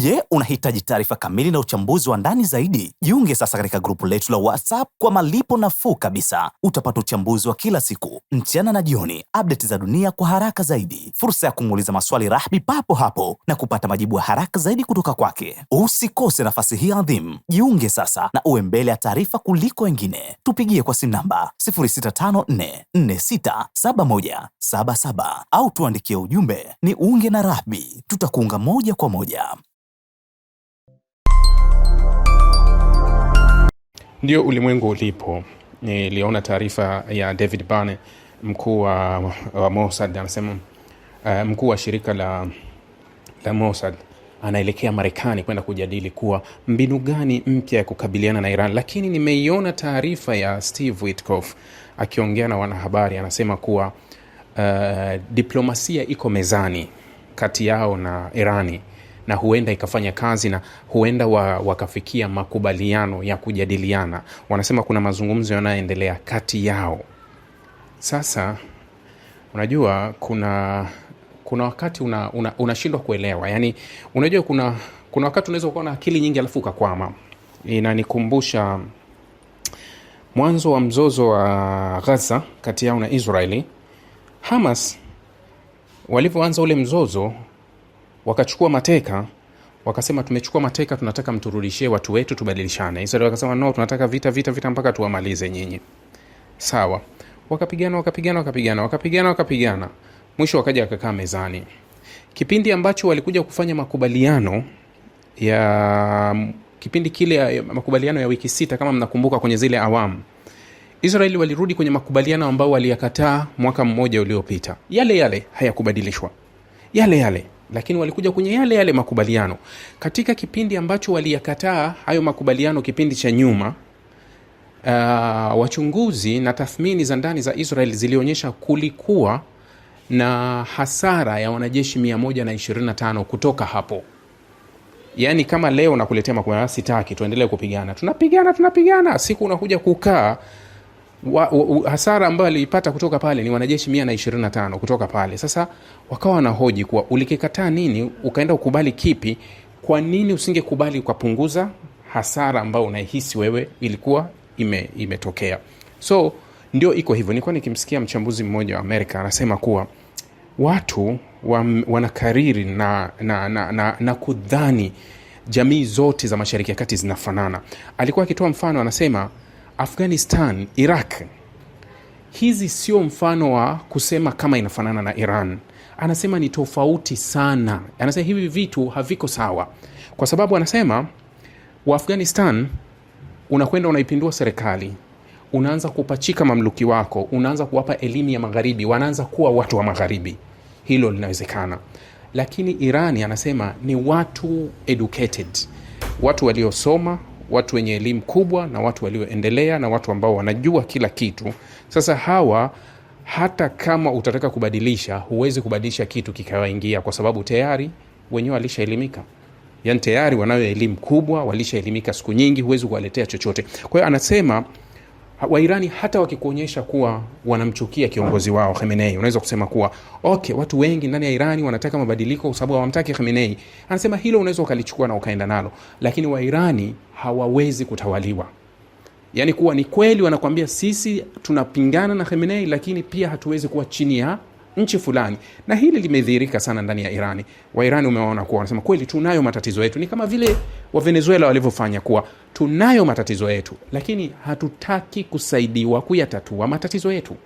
Je, unahitaji taarifa kamili na uchambuzi wa ndani zaidi? Jiunge sasa katika grupu letu la WhatsApp kwa malipo nafuu kabisa. Utapata uchambuzi wa kila siku, mchana na jioni, update za dunia kwa haraka zaidi, fursa ya kumuuliza maswali Rahby papo hapo na kupata majibu ya haraka zaidi kutoka kwake. Usikose nafasi hii adhimu. Jiunge sasa na uwe mbele ya taarifa kuliko wengine. Tupigie kwa simu namba 0654467177 au tuandikie ujumbe ni unge na Rahby. Tutakuunga moja kwa moja. Ndio ulimwengu ulipo. Niliona taarifa ya David Barney, mkuu wa Mossad, anasema mkuu wa shirika la Mossad anaelekea Marekani kwenda kujadili kuwa mbinu gani mpya ya kukabiliana na Iran. Lakini nimeiona taarifa ya Steve Witkoff akiongea na wanahabari, anasema kuwa diplomasia iko mezani kati yao na Irani na huenda ikafanya kazi na huenda wakafikia makubaliano ya kujadiliana. Wanasema kuna mazungumzo yanayoendelea kati yao. Sasa unajua kuna wakati unashindwa kuelewa. Yaani unajua kuna wakati unaweza kuwa na akili nyingi alafu ukakwama. Inanikumbusha mwanzo wa mzozo wa Gaza kati yao na Israeli. Hamas walivyoanza ule mzozo, wakachukua mateka, wakasema tumechukua mateka, tunataka mturudishie watu wetu tubadilishane. Israeli wakasema no, tunataka vita mpaka tuwamalize nyinyi. Sawa. Wakapigana. Mwisho wakaja wakakaa mezani. Kipindi ambacho walikuja kufanya makubaliano kipindi kile ya makubaliano ya wiki 6 kama mnakumbuka kwenye zile awamu, Israeli walirudi kwenye makubaliano ambao waliyakataa mwaka mmoja uliopita. Yale hayakubadilishwa. Yale lakini walikuja kwenye yale makubaliano. Katika kipindi ambacho waliyakataa hayo makubaliano kipindi cha nyuma, wachunguzi na tathmini za ndani za Israel zilionyesha kulikuwa na hasara ya wanajeshi 125 kutoka hapo. Yaani kama leo nakuletea makubaliano, sitaki tuendelee kupigana. Tunapigana. Siku unakuja kukaa, hasara ambayo alipata kutoka pale ni wanajeshi 125 kutoka pale. Sasa wakawa wanahoji kuwa ulikikataa nini ukaenda ukubali kipi? Kwa nini usingekubali ukapunguza hasara ambayo unahisi wewe ilikuwa imetokea? So ndio iko hivyo. Nilikuwa nikimsikia mchambuzi mmoja wa Amerika anasema kuwa watu wanakariri na kudhani jamii zote za Mashariki ya Kati zinafanana. Alikuwa akitoa mfano, anasema Afghanistan, Iraq, hizi sio mfano wa kusema kama inafanana na Iran. Anasema ni tofauti sana. Anasema hivi vitu haviko sawa. Kwa sababu anasema wa Afghanistan unakwenda unaipindua serikali, unaanza kupachika mamluki wako, unaanza kuwapa elimu ya magharibi, wanaanza kuwa watu wa magharibi. Hilo linawezekana. Lakini Irani anasema ni watu educated, watu waliosoma, watu wenye elimu kubwa na watu walioendelea na watu ambao wanajua kila kitu. Sasa hawa hata kama utataka kubadilisha, huwezi kubadilisha kitu kikawaingia, kwa sababu tayari wenyewe walishaelimika. Yaani tayari wanayo elimu kubwa, walishaelimika siku nyingi, huwezi kuwaletea chochote. Kwa hiyo anasema Wairani hata wakikuonyesha kuwa wanamchukia kiongozi wao Khamenei, unaweza kusema kuwa okay, watu wengi ndani ya Irani wanataka mabadiliko kwa sababu hawamtaki Khamenei. Anasema hilo unaweza ukalichukua na ukaenda nalo, lakini Wairani hawawezi kutawaliwa. Yaani kuwa ni kweli wanakuambia sisi tunapingana na Khamenei, lakini pia hatuwezi kuwa chini ya nchi fulani. Na hili limedhihirika sana ndani ya Irani. Wairani umewaona kuwa wanasema kweli tunayo matatizo yetu. Ni kama vile wa Venezuela walivyofanya kuwa tunayo matatizo yetu, lakini hatutaki kusaidiwa kuyatatua matatizo yetu.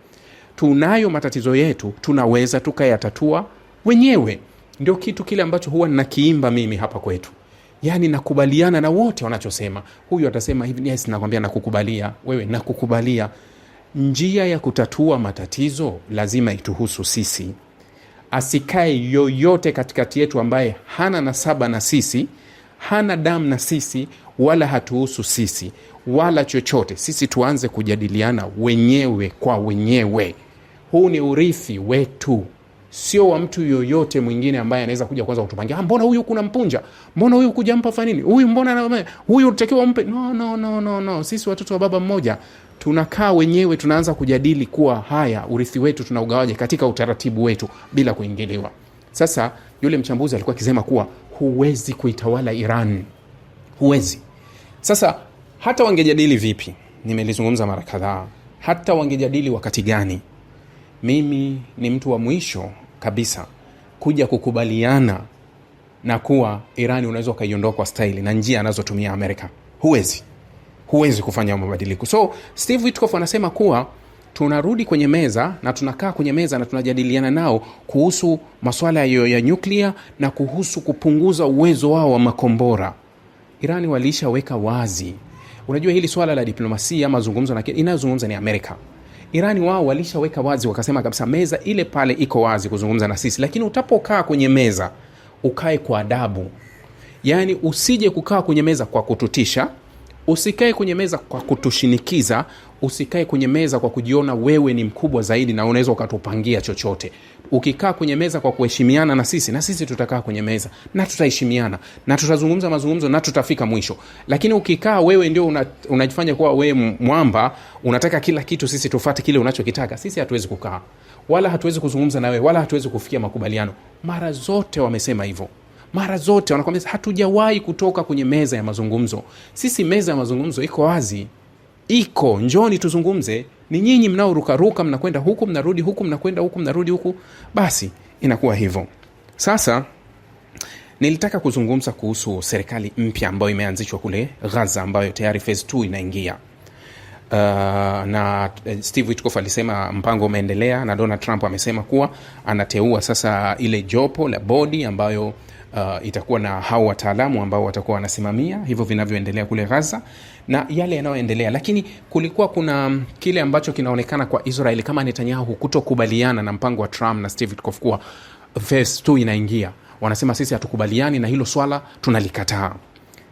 Tunayo matatizo yetu, tunaweza tukayatatua wenyewe. Ndio kitu kile ambacho huwa ninakiimba mimi hapa kwetu. Yaani nakubaliana na wote wanachosema. Huyu atasema hivi, yes, nakwambia nakukubalia. Wewe nakukubalia. Njia ya kutatua matatizo lazima ituhusu sisi. Asikae yoyote katikati yetu ambaye hana nasaba na sisi, hana damu na sisi, wala hatuhusu sisi, wala chochote. Sisi tuanze kujadiliana wenyewe kwa wenyewe. Huu ni urithi wetu, sio wa mtu yoyote mwingine ambaye anaweza kuja kwanza kutupangia, mbona huyu kuna mpunja, mbona huyu kuja mpa fanini, huyu mbona huyu utakiwa mpe. No. Sisi watoto wa baba mmoja tunakaa wenyewe, tunaanza kujadili kuwa haya urithi wetu tunaugawaje katika utaratibu wetu bila kuingiliwa. Sasa yule mchambuzi alikuwa akisema kuwa huwezi kuitawala Iran, huwezi. Sasa hata wangejadili vipi, nimelizungumza mara kadhaa, hata wangejadili wakati gani, mimi ni mtu wa mwisho kabisa kuja kukubaliana na kuwa Iran unaweza ukaiondoa kwa staili na njia anazotumia Amerika. Huwezi kufanya mabadiliko. So Steve Witkoff anasema kuwa tunarudi kwenye meza na tunakaa kwenye meza na tunajadiliana nao kuhusu masuala ya nyuklia na kuhusu kupunguza uwezo wao wa makombora. Irani walishaweka wazi. Unajua hili swala la diplomasia mazungumzo na inayozungumza ni Amerika. Irani wao walishaweka wazi, wakasema kabisa meza ile pale iko wazi kuzungumza na sisi, lakini utapokaa kwenye meza ukae kwa adabu. Yani usije kukaa kwenye meza kwa kututisha, usikae kwenye meza kwa kutushinikiza, usikae kwenye meza kwa kujiona wewe ni mkubwa zaidi na unaweza ukatupangia chochote. Ukikaa kwenye meza kwa kuheshimiana na sisi tutakaa kwenye meza na tutaheshimiana na tutazungumza mazungumzo na tutafika mwisho. Lakini ukikaa wewe ndio unajifanya kuwa wewe mwamba, unataka kila kitu sisi tufuate kile unachokitaka, sisi hatuwezi kukaa. Wala hatuwezi kuzungumza na wewe, wala hatuwezi kufikia makubaliano. Mara zote wamesema hivyo. Mara zote wanakuambia hatujawahi kutoka kwenye meza ya mazungumzo. Sisi meza ya mazungumzo iko wazi. Iko, njoni tuzungumze. Ni nyinyi mnaoruka mnakwenda huku mnarudi huku, mnakwenda huku mnarudi huku. Basi inakuwa hivyo. Sasa nilitaka kuzungumza kuhusu serikali mpya ambayo imeanzishwa kule Gaza, ambayo tayari phase 2 inaingia. Na Steve Witkoff alisema mpango umeendelea, na Donald Trump amesema kuwa anateua sasa ile jopo la bodi ambayo itakuwa na hao wataalamu ambao watakuwa wanasimamia hivyo vinavyoendelea kule Gaza na yale yanayoendelea. Lakini kulikuwa kuna kile ambacho kinaonekana kwa Israeli kama Netanyahu kutokubaliana na mpango wa Trump na Steve Witkoff kuwa phase 2 inaingia. Wanasema sisi hatukubaliani na hilo swala, tunalikataa.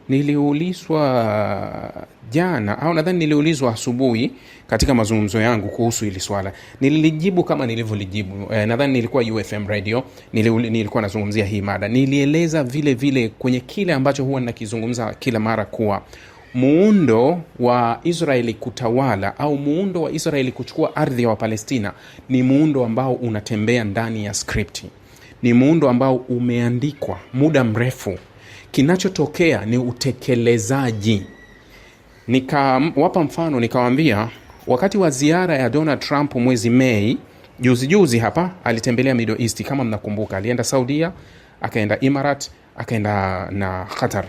Niliulizwa jana au nadhani niliulizwa asubuhi katika mazungumzo yangu kuhusu hili swala. Nilijibu kama nilivyolijibu. Nadhani nilikuwa UFM radio, nilikuwa nazungumzia hii mada. Nilieleza vile vile kwenye kile ambacho huwa nakizungumza kila mara kuwa muundo wa Israeli kutawala au muundo wa Israeli kuchukua ardhi ya Wapalestina ni muundo ambao unatembea ndani ya skripti. Ni muundo ambao umeandikwa muda mrefu. Kinachotokea ni utekelezaji. Nikawapa mfano, nikawaambia wakati wa ziara ya Donald Trump mwezi Mei, juzi hapa alitembelea Middle East kama mnakumbuka. Alienda Saudia, akaenda Emirates, akaenda na Qatar.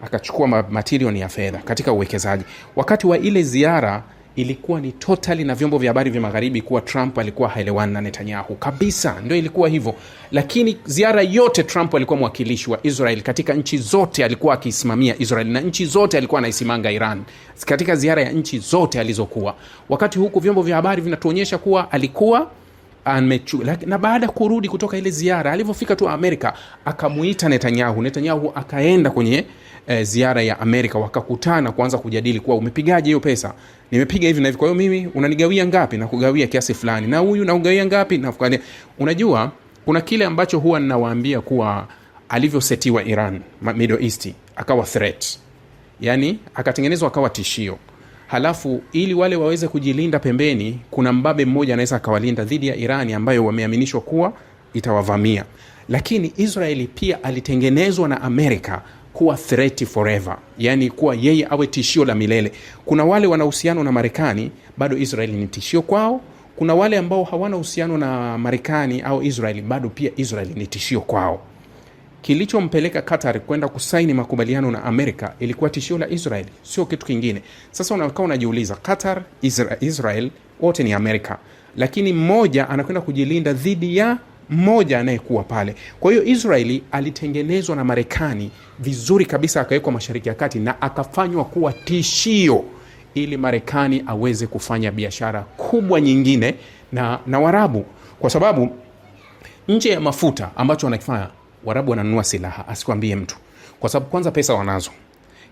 Akachukua matilioni ya fedha katika uwekezaji. Wakati wa ile ziara ilikuwa ni totally na vyombo vya habari vya magharibi kuwa Trump alikuwa haelewani na Netanyahu kabisa, ndio ilikuwa hivyo. Lakini ziara yote Trump alikuwa mwakilishi wa Israel katika nchi zote, alikuwa akisimamia Israel na nchi zote alikuwa anaisimanga Iran katika ziara ya nchi zote alizokuwa. Wakati huku vyombo vya habari vinatuonyesha kuwa alikuwa na baada kurudi kutoka ile ziara, alivyofika tu Amerika akamuita Netanyahu akaenda kwenye ziara ya Amerika, wakakutana kuanza kujadili kuwa umepigaje hiyo pesa. Nimepiga hivi na hivi, kwa hiyo mimi unanigawia ngapi? Na kugawia kiasi fulani. Na huyu na ugawia ngapi? Na kugawia. Unajua kuna kile ambacho huwa ninawaambia kuwa alivyosetiwa Iran Middle East akawa threat, yani akatengenezwa akawa tishio. Halafu ili wale waweze kujilinda pembeni, kuna mbabe mmoja anaweza akawalinda dhidi ya Irani ambayo wameaminishwa kuwa itawavamia. Lakini Israeli pia alitengenezwa na Amerika kuwa threat forever, yani kuwa yeye awe tishio la milele. Kuna wale wana uhusiano na Marekani, bado Israeli ni tishio kwao. Kuna wale ambao hawana uhusiano na Marekani au Israeli, bado pia Israeli ni tishio kwao. Kilichompeleka Qatar kwenda kusaini makubaliano na Amerika ilikuwa tishio la Israel, sio kitu kingine. Sasa unakaa unajiuliza, Qatar, Israel wote ni Amerika, lakini mmoja anakwenda kujilinda dhidi ya mmoja anayekuwa pale. Kwa hiyo Israeli alitengenezwa na Marekani vizuri kabisa, akawekwa Mashariki ya Kati na akafanywa kuwa tishio ili Marekani aweze kufanya biashara kubwa nyingine na Waarabu, kwa sababu nje ya mafuta ambacho wanakifanya Waarabu wananunua silaha, asikwambie mtu. Kwa sababu kwanza pesa wanazo,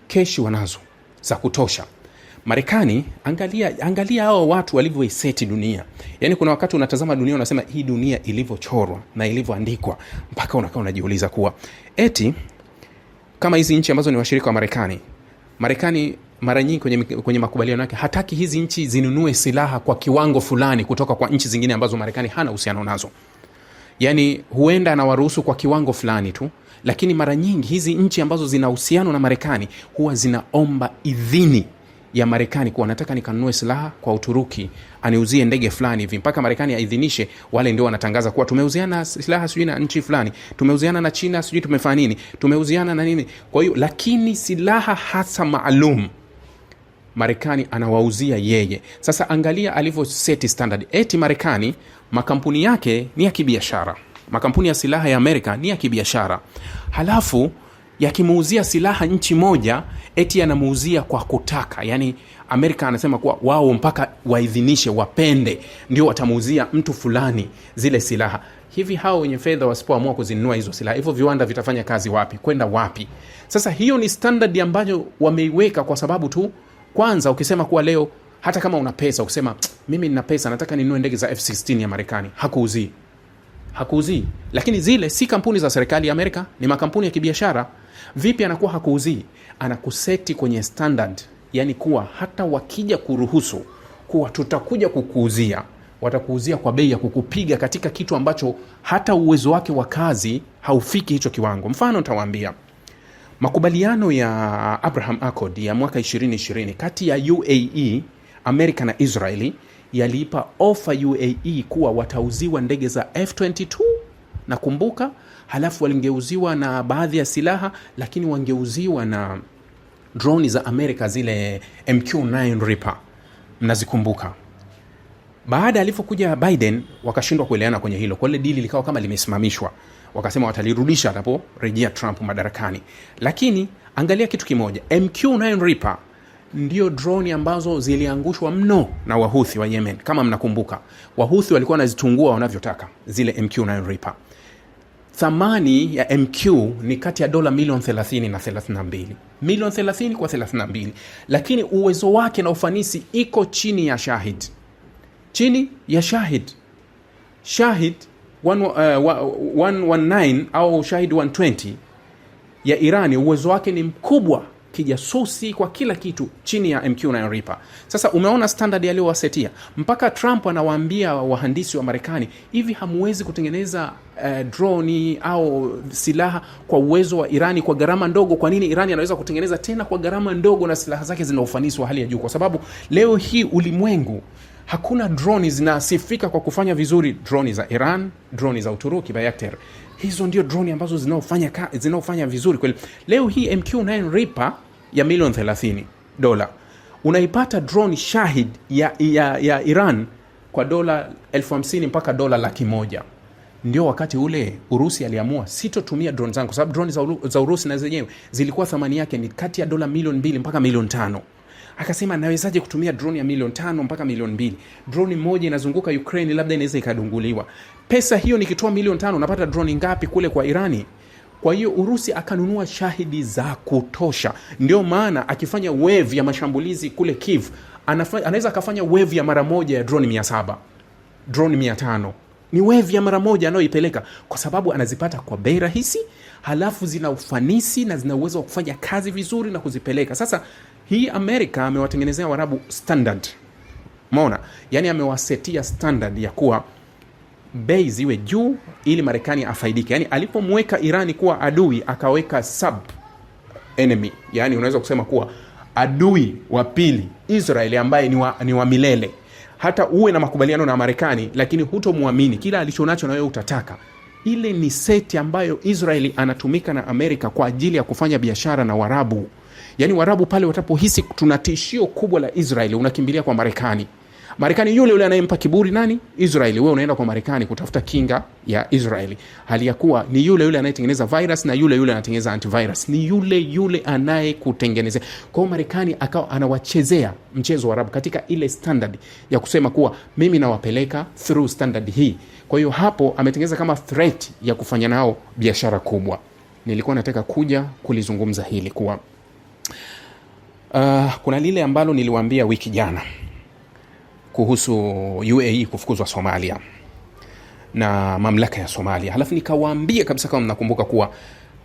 keshi wanazo za kutosha. Marekani, angalia hao watu walivyoiseti dunia. Yani kuna wakati unatazama dunia unasema hii dunia ilivyochorwa na ilivyoandikwa, mpaka unakaa unajiuliza kuwa eti kama hizi nchi ambazo ni washirika wa Marekani mara nyingi kwenye makubaliano yake hataki hizi nchi zinunue silaha kwa kiwango fulani kutoka kwa nchi zingine ambazo Marekani hana uhusiano nazo. Yani huenda anawaruhusu kwa kiwango fulani tu, lakini mara nyingi hizi nchi ambazo zina uhusiano na Marekani huwa zinaomba idhini ya Marekani kuwa nataka nikanunue silaha kwa Uturuki aniuzie ndege fulani hivi, mpaka Marekani aidhinishe. Wale ndio wanatangaza kuwa tumeuziana silaha sijui na nchi fulani, tumeuziana na China sijui tumefanya nini, tumeuziana na nini. Kwa hiyo lakini silaha hasa maalum Marekani anawauzia yeye. Sasa angalia alivyo seti standard. Eti Marekani makampuni yake ni ya kibiashara, makampuni ya silaha ya Amerika ni ya kibiashara, halafu yakimuuzia silaha nchi moja eti anamuuzia kwa kutaka. Yani Amerika anasema kuwa wao mpaka waidhinishe, wapende, ndio watamuuzia mtu fulani zile silaha. Hivi hao wenye fedha wasipoamua kuzinunua hizo silaha, hivyo viwanda vitafanya kazi wapi? Kwenda wapi? Sasa hiyo ni standard ambayo wameiweka kwa sababu tu, kwanza ukisema kuwa leo hata kama una pesa, ukisema mimi nina pesa nataka ninunue ndege za F-16 ya Marekani, hakuuzii. Lakini zile si kampuni za serikali ya Amerika, ni makampuni ya kibiashara. Vipi anakuwa hakuuzii? Anakuseti kwenye standard, yani kuwa hata wakija kuruhusu kuwa tutakuja kukuuzia, watakuuzia kwa bei ya kukupiga katika kitu ambacho hata uwezo wake wa kazi haufiki hicho kiwango. Mfano nitawaambia makubaliano ya Abraham Accord ya mwaka 2020 kati ya UAE, Amerika na Israeli yaliipa ofa UAE kuwa watauziwa ndege za F-22 na kumbuka, halafu walingeuziwa na baadhi ya silaha, lakini wangeuziwa na drone za Amerika zile MQ-9 Reaper, mnazikumbuka. Baada alipokuja Biden wakashindwa kuelewana kwenye hilo, kwa ile deal likawa kama limesimamishwa. Wakasema watalirudisha hapo rejea Trump madarakani. Lakini angalia kitu kimoja, MQ-9 Reaper ndio drone ambazo ziliangushwa mno na Wahuthi wa Yemen. Kama mnakumbuka, Wahuthi walikuwa wanazitungua wanavyotaka zile MQ-9 Reaper. Thamani ya MQ ni kati ya dola milioni 30 na 32. Milioni 30 kwa 32. Lakini uwezo wake na ufanisi iko chini ya Shahid. Chini ya Shahid 119 au Shahid 120 ya Irani, uwezo wake ni mkubwa kijasusi kwa kila kitu, chini ya MQ-9 Reaper. Sasa umeona standard aliyowasetia, mpaka Trump anawaambia wahandisi wa Marekani, hivi hamuwezi kutengeneza droni au silaha kwa uwezo wa Irani kwa gharama ndogo? Kwa nini Irani anaweza kutengeneza tena kwa gharama ndogo na silaha zake zina ufanisi wa hali ya juu? Kwa sababu leo hii ulimwengu hakuna droni zinasifika kwa kufanya vizuri. Droni za Iran, droni za Uturuki Bayraktar, hizo ndio droni ambazo zinaofanya vizuri kweli. Leo hii MQ-9 Reaper ya milioni 30 dola unaipata drone Shahid ya Iran kwa dola 50,000 mpaka dola 100,000. Ndio wakati ule Urusi aliamua sitotumia drone zangu, kwa sababu drone za Urusi na zenyewe zilikuwa thamani yake ni kati ya dola milioni 2 mpaka milioni 5. Akasema nawezaje kutumia drone ya milioni 5 mpaka milioni 2? Drone moja inazunguka Ukraine, labda inaweza ikadunguliwa. Pesa hiyo nikitoa milioni 5 napata drone ngapi kule kwa Irani? Kwa hiyo Urusi akanunua Shahidi za kutosha. Ndio maana akifanya wave ya mashambulizi kule Kiev, anaweza akafanya wave ya mara moja ya drone 700, drone 500. Ni wave ya mara moja anayoipeleka, kwa sababu anazipata kwa bei rahisi, halafu zina ufanisi na zina uwezo wa kufanya kazi vizuri na kuzipeleka. Sasa hii Amerika amewatengenezea Waarabu standard. Umeona? Yani amewasetia standard ya kuwa bei ziwe juu ili Marekani afaidike. Yani alipomweka Irani kuwa adui, akaweka sub enemy. Yani unaweza kusema kuwa adui wa pili Israeli, ambaye ni wa milele. Hata uwe na makubaliano na Marekani, lakini hutomuamini, kila alichonacho na wewe utataka. Ile ni seti ambayo Israeli anatumika na Amerika kwa ajili ya kufanya biashara na Waarabu. Yani Waarabu pale watapohisi tuna tishio kubwa la Israeli, unakimbilia kwa Marekani. Marekani yule anayempa kiburi nani? Israeli. Wewe unaenda kwa Marekani kutafuta kinga ya Israeli, hali ya kuwa ni yule anayetengeneza virus na yule anatengeneza antivirus, ni yule anayekutengenezea. Kwa hiyo Marekani akawa anawachezea mchezo wa Arabu katika ile standard ya kusema kuwa mimi nawapeleka through standard hii. Kwa hiyo hapo ametengeneza kama threat ya kufanya nao biashara kubwa. Nilikuwa nataka kuja kulizungumza hili kuwa kuna lile ambalo niliwaambia wiki jana kuhusu UAE kufukuzwa Somalia na mamlaka ya Somalia. Halafu nikawaambia kabisa, kama mnakumbuka, kuwa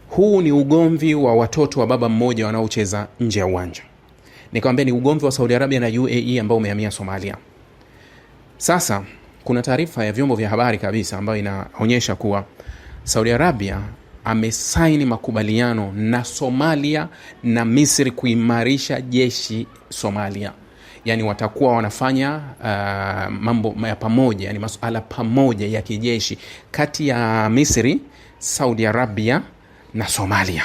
huu ni ugomvi wa watoto wa baba mmoja wanaocheza nje ya uwanja. Nikamwambia ni ugomvi wa Saudi Arabia na UAE ambao umehamia Somalia. Sasa kuna taarifa ya vyombo vya habari kabisa ambayo inaonyesha kuwa Saudi Arabia amesaini makubaliano na Somalia na Misri kuimarisha jeshi Somalia. Yani watakuwa wanafanya mambo ya pamoja, yani masuala pamoja ya kijeshi kati ya Misri, Saudi Arabia na Somalia.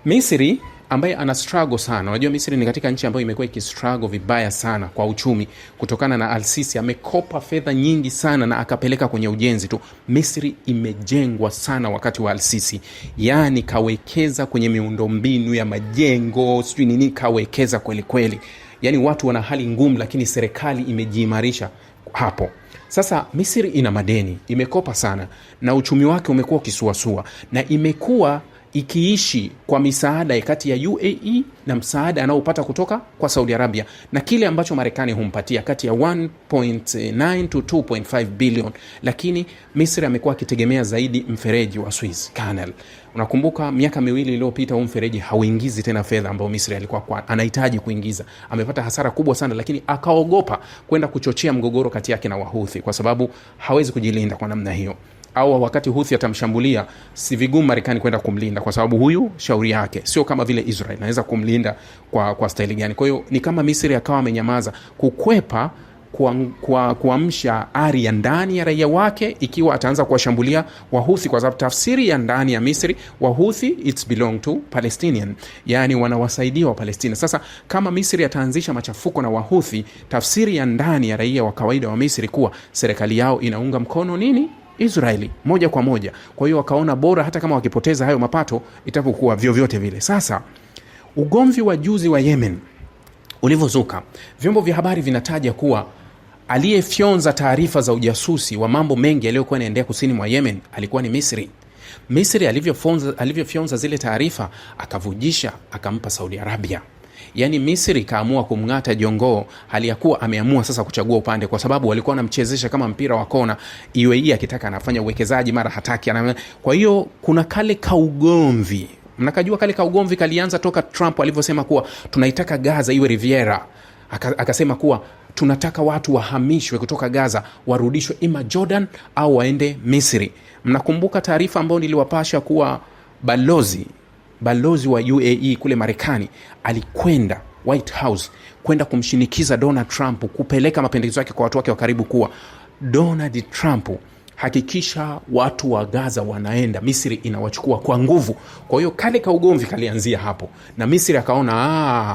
Misri ambaye ana struggle sana. Unajua Misri ni katika nchi ambayo imekuwa ikistruggle vibaya sana kwa uchumi kutokana na Al-Sisi amekopa fedha nyingi sana na akapeleka kwenye ujenzi tu. Misri imejengwa sana wakati wa Al-Sisi. Yaani kawekeza kwenye miundombinu ya majengo, sijui nini, kawekeza kweli kweli. Yaani watu wana hali ngumu, lakini serikali imejiimarisha hapo. Sasa Misri ina madeni, imekopa sana na uchumi wake umekuwa ukisuasua na imekuwa ikiishi kwa misaada kati ya UAE na msaada anaopata kutoka kwa Saudi Arabia, na kile ambacho Marekani humpatia kati ya 1.9 to 2.5 billion, lakini Misri amekuwa akitegemea zaidi mfereji wa Suez Canal. Unakumbuka miaka miwili iliyopita huu mfereji hauingizi tena fedha ambayo Misri alikuwa anahitaji kuingiza. Amepata hasara kubwa sana, lakini akaogopa kwenda kuchochea mgogoro kati yake na Wahuthi kwa sababu hawezi kujilinda kwa namna hiyo. Au wakati Houthi atamshambulia, si vigumu Marekani kwenda kumlinda kwa sababu huyu shauri yake sio kama vile Israel anaweza kumlinda kwa staili gani. Kwa hiyo ni kama Misri akawa amenyamaza kukwepa kuamsha ari ya ndani ya raia wake ikiwa ataanza kuwashambulia Wahuthi, kwa sababu tafsiri ya ndani ya Misri, Wahuthi it's belong to Palestinian, yani wanawasaidia wa Palestina. Sasa kama Misri ataanzisha machafuko na Wahuthi, tafsiri ya ndani ya raia wa kawaida wa Misri kuwa serikali yao inaunga mkono nini? Israeli moja kwa moja. Kwa hiyo wakaona bora hata kama wakipoteza hayo mapato itapokuwa vyovyote vile. Sasa ugomvi wa juzi wa Yemen ulivyozuka, vyombo vya habari vinataja kuwa aliyefyonza taarifa za ujasusi wa mambo mengi yaliyokuwa yanaendelea kusini mwa Yemen alikuwa ni Misri. Misri alivyofyonza zile taarifa akavujisha akampa Saudi Arabia. Yani Misri kaamua kumngata jongoo, hali ya kuwa ameamua sasa kuchagua upande, kwa sababu walikuwa wanamchezesha kama mpira wa kona. UAE akitaka anafanya uwekezaji, mara hataki. Kwa hiyo kuna kale kaugomvi. Mnakajua kale kaugomvi kalianza toka Trump alivyosema kuwa tunaitaka Gaza iwe Riviera. Akasema kuwa tunataka watu wahamishwe kutoka Gaza warudishwe ima Jordan au waende Misri. Mnakumbuka taarifa ambayo niliwapasha kuwa balozi wa UAE kule Marekani alikwenda White House kwenda kumshinikiza Donald Trump kupeleka mapendekezo yake kwa watu wake wa karibu kuwa Donald Trump, hakikisha watu wa Gaza wanaenda, Misri inawachukua kwa nguvu. Kwa hiyo kale ka ugomvi kalianzia hapo, na Misri akaona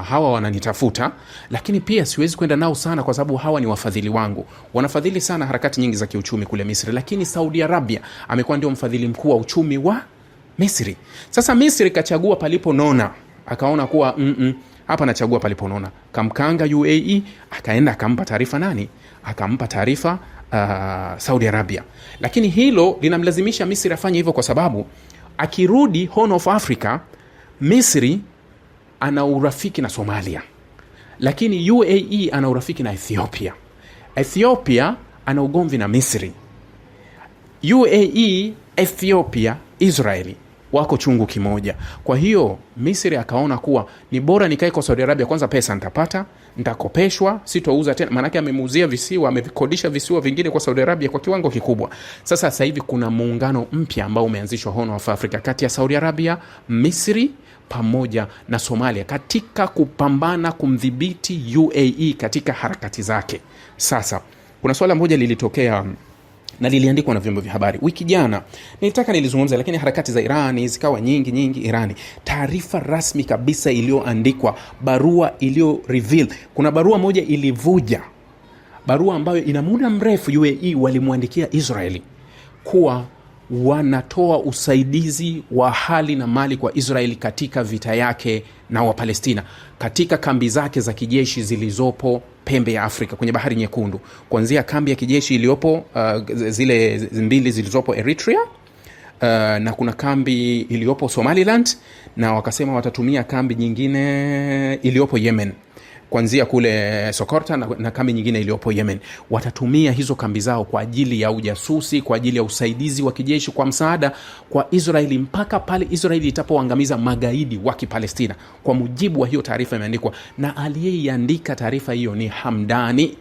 hawa wananitafuta, lakini pia siwezi kwenda nao sana kwa sababu hawa ni wafadhili wangu, wanafadhili sana harakati nyingi za kiuchumi kule Misri. Lakini Saudi Arabia amekuwa ndio mfadhili mkuu wa uchumi wa Misri. Sasa Misri kachagua palipo nona, akaona kuwa hapa nachagua palipo nona. Kamkanga UAE, akaenda akampa taarifa nani? Akampa taarifa Saudi Arabia. Lakini hilo linamlazimisha Misri afanye hivyo kwa sababu akirudi Horn of Africa, Misri ana urafiki na Somalia, lakini UAE ana urafiki na Ethiopia. Ethiopia ana ugomvi na Misri. UAE, Ethiopia, Israeli wako chungu kimoja. Kwa hiyo Misri akaona kuwa ni bora nikae kwa Saudi Arabia, kwanza pesa nitapata, nitakopeshwa, sitouza tena. Maana yake amemuuzia visiwa, amevikodisha visiwa vingine kwa Saudi Arabia kwa kiwango kikubwa. Sasa hivi kuna muungano mpya ambao umeanzishwa Horn of Africa kati ya Saudi Arabia, Misri pamoja na Somalia katika kupambana kumdhibiti UAE katika harakati zake. Sasa kuna swala moja lilitokea na liliandikwa na vyombo vya habari wiki jana, nilitaka nilizungumza, lakini harakati za Irani zikawa nyingi. Irani, taarifa rasmi kabisa iliyoandikwa, barua iliyo reveal. Kuna barua moja ilivuja, barua ambayo ina muda mrefu UAE walimwandikia Israeli kuwa wanatoa usaidizi wa hali na mali kwa Israeli katika vita yake na Wapalestina, katika kambi zake za kijeshi zilizopo pembe ya Afrika kwenye Bahari Nyekundu, kuanzia kambi ya kijeshi iliyopo zile mbili zilizopo Eritrea, na kuna kambi iliyopo Somaliland, na wakasema watatumia kambi nyingine iliyopo Yemen, kuanzia kule Sokorta na kambi nyingine iliyopo Yemen. Watatumia hizo kambi zao kwa ajili ya ujasusi, kwa ajili ya usaidizi wa kijeshi, kwa msaada kwa Israeli mpaka pale Israeli itapoangamiza magaidi wa Kipalestina, kwa mujibu wa hiyo taarifa imeandikwa. Na aliyeiandika taarifa hiyo ni Hamdani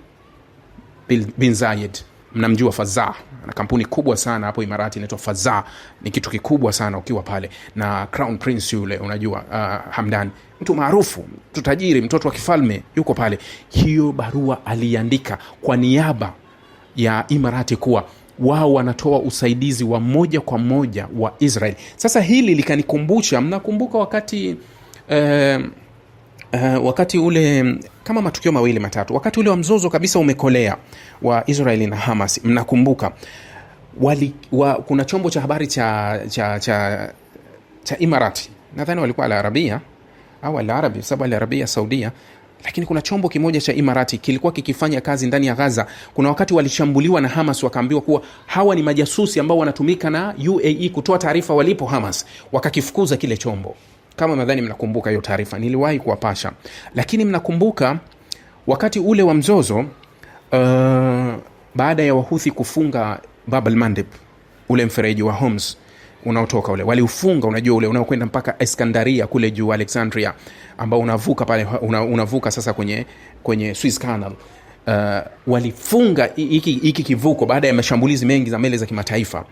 bin Zayed, mnamjua Fazaa, na kampuni kubwa sana hapo Imarati inaitwa Fazaa, ni kitu kikubwa sana ukiwa pale, na Crown Prince yule unajua, Hamdan, mtu maarufu, mtu tajiri, mtoto wa kifalme yuko pale. Hiyo barua aliandika kwa niaba ya Imarati kuwa wao wanatoa usaidizi wa moja kwa moja wa Israel. Sasa hili likanikumbusha, mnakumbuka wakati ule, kama matukio mawili matatu, wakati ule wa mzozo kabisa umekolea wa Israeli na Hamas, mnakumbuka kuna chombo cha habari cha Imarati, nadhani walikuwa Al-Arabia au Al-Arabi, sababu Al-Arabia Saudia, lakini kuna chombo kimoja cha Imarati kilikuwa kikifanya kazi ndani ya Gaza. Kuna wakati walishambuliwa na Hamas, wakaambiwa kuwa hawa ni majasusi ambao wanatumika na UAE kutoa taarifa walipo Hamas, wakakifukuza kile chombo. Kama nadhani mnakumbuka hiyo taarifa, niliwahi kuwapasha. Lakini mnakumbuka wakati ule wa mzozo, baada ya Wahuthi kufunga Bab al-Mandeb, ule mfereji wa Homs unaotoka ule, waliufunga, unajua ule unaokwenda mpaka Iskandaria kule juu Alexandria, ambao unavuka pale, unavuka sasa kwenye Suez Canal. Walifunga hiki kivuko baada ya mashambulizi mengi za meli za kimataifa.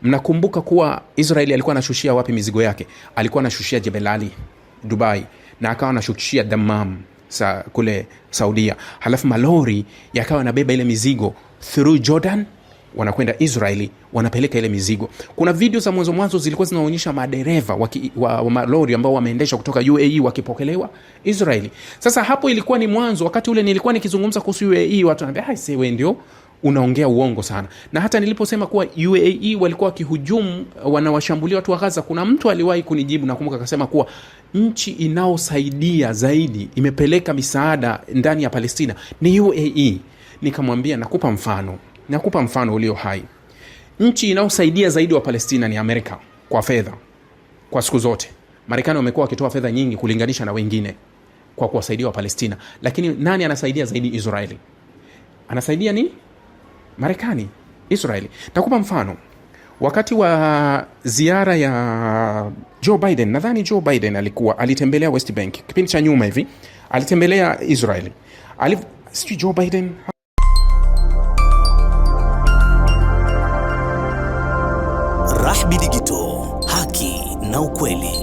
Mnakumbuka kuwa Israeli alikuwa anashushia wapi mizigo yake? Alikuwa anashushia Jebel Ali Dubai, na akawa anashushia Dammam kule Saudia. Halafu malori yakawa yanabeba ile mizigo through Jordan, wanakwenda Israeli, wanapeleka ile mizigo. Kuna video za mwanzo zilikuwa zinaonyesha madereva wa malori ambao wameendesha kutoka UAE wakipokelewa Israeli. Sasa hapo ilikuwa ni mwanzo. Wakati ule nilikuwa nikizungumza kuhusu UAE, watu wananiambia wewe ndio unaongea uongo sana. Na hata niliposema kuwa UAE walikuwa wakihujumu, wanawashambulia watu wa Gaza, kuna mtu aliwahi kunijibu, nakumbuka, akasema kuwa nchi inaosaidia zaidi, imepeleka misaada ndani ya Palestina ni UAE. Nikamwambia nakupa mfano ulio hai. Nchi inaosaidia zaidi wa Palestina ni Amerika kwa fedha, kwa siku zote. Marekani wamekuwa wakitoa fedha nyingi kulinganisha na wengine kwa kuwasaidia wa Palestina. Lakini nani anasaidia zaidi? Israeli. Anasaidia ni Marekani, Israeli. Nakupa mfano. Wakati wa ziara ya Joe Biden, nadhani Joe Biden alitembelea West Bank kipindi cha nyuma hivi, alitembelea Israeli. Joe Biden Rahby Digital, haki na ukweli.